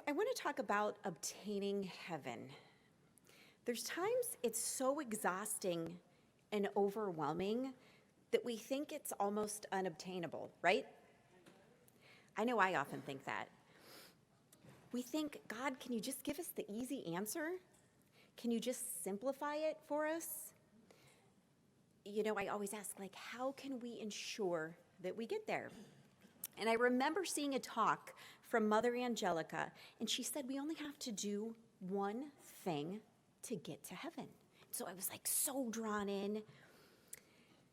I want to talk about obtaining heaven. There's times it's so exhausting and overwhelming that we think it's almost unobtainable, right? I know I often think that. We think, God, can you just give us the easy answer? Can you just simplify it for us? You know, I always ask, like, how can we ensure that we get there? And I remember seeing a talk from Mother Angelica, and she said we only have to do one thing to get to heaven. So I was like so drawn in.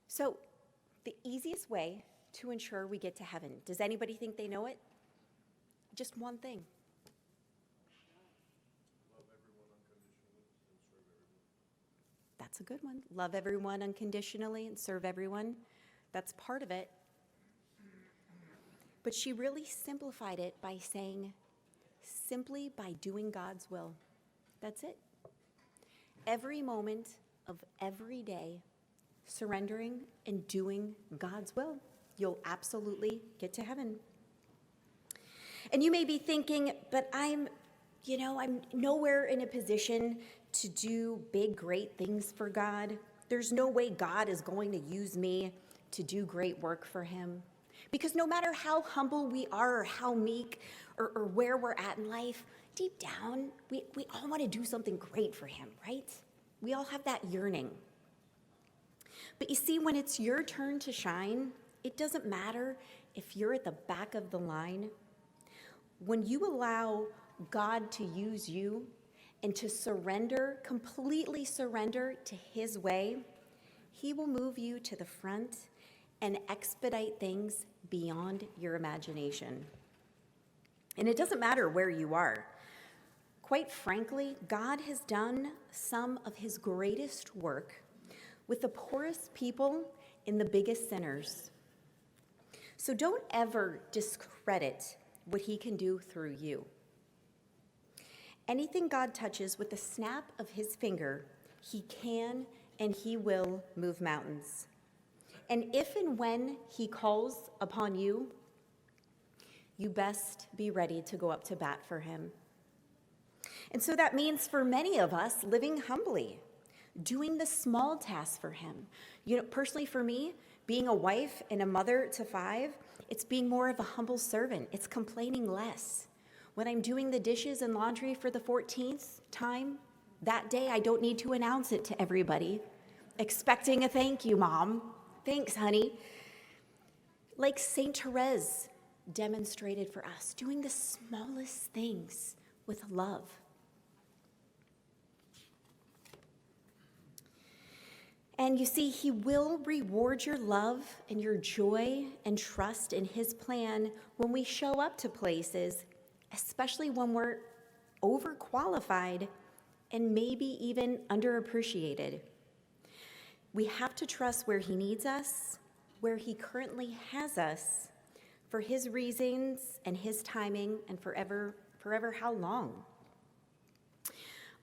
So the easiest way to ensure we get to heaven, does anybody think they know it? Just one thing. That's a good one. Love everyone unconditionally and serve everyone. That's part of it. But she really simplified it by saying, simply by doing God's will. That's it. Every moment of every day, surrendering and doing God's will, you'll absolutely get to heaven. And you may be thinking, but I'm nowhere in a position to do big, great things for God. There's no way God is going to use me to do great work for him. Because no matter how humble we are or how meek or where we're at in life, deep down, we all want to do something great for him, right? We all have that yearning. But you see, when it's your turn to shine, it doesn't matter if you're at the back of the line. When you allow God to use you and to surrender, completely surrender to his way, he will move you to the front and expedite things beyond your imagination. And it doesn't matter where you are. Quite frankly, God has done some of his greatest work with the poorest people and the biggest sinners. So don't ever discredit what he can do through you. Anything God touches with the snap of his finger, he can and he will move mountains. And if and when he calls upon you, you best be ready to go up to bat for him. And so that means for many of us, living humbly, doing the small tasks for him. You know, personally for me, being a wife and a mother to 5, it's being more of a humble servant. It's complaining less. When I'm doing the dishes and laundry for the 14th time, that day I don't need to announce it to everybody, expecting a thank you, Mom. Thanks, honey. Like Saint Therese demonstrated for us, doing the smallest things with love. And you see, he will reward your love and your joy and trust in his plan when we show up to places, especially when we're overqualified and maybe even underappreciated. We have to trust where he needs us, where he currently has us, for his reasons and his timing, and forever how long.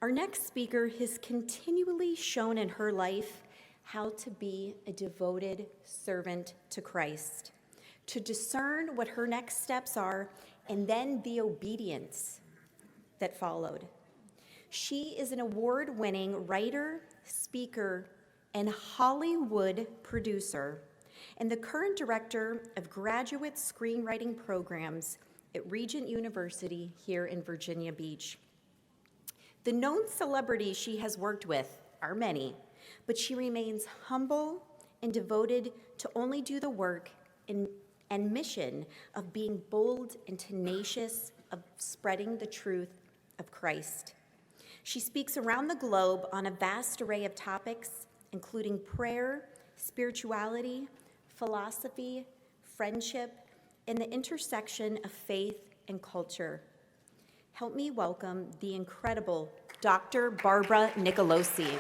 Our next speaker has continually shown in her life how to be a devoted servant to Christ, to discern what her next steps are, and then the obedience that followed. She is an award-winning writer, speaker, and Hollywood producer, and the current director of graduate screenwriting programs at Regent University here in Virginia Beach. The known celebrities she has worked with are many, but she remains humble and devoted to only do the work and mission of being bold and tenacious of spreading the truth of Christ. She speaks around the globe on a vast array of topics, including prayer, spirituality, philosophy, friendship, and the intersection of faith and culture. Help me welcome the incredible Dr. Barbara Nicolosi.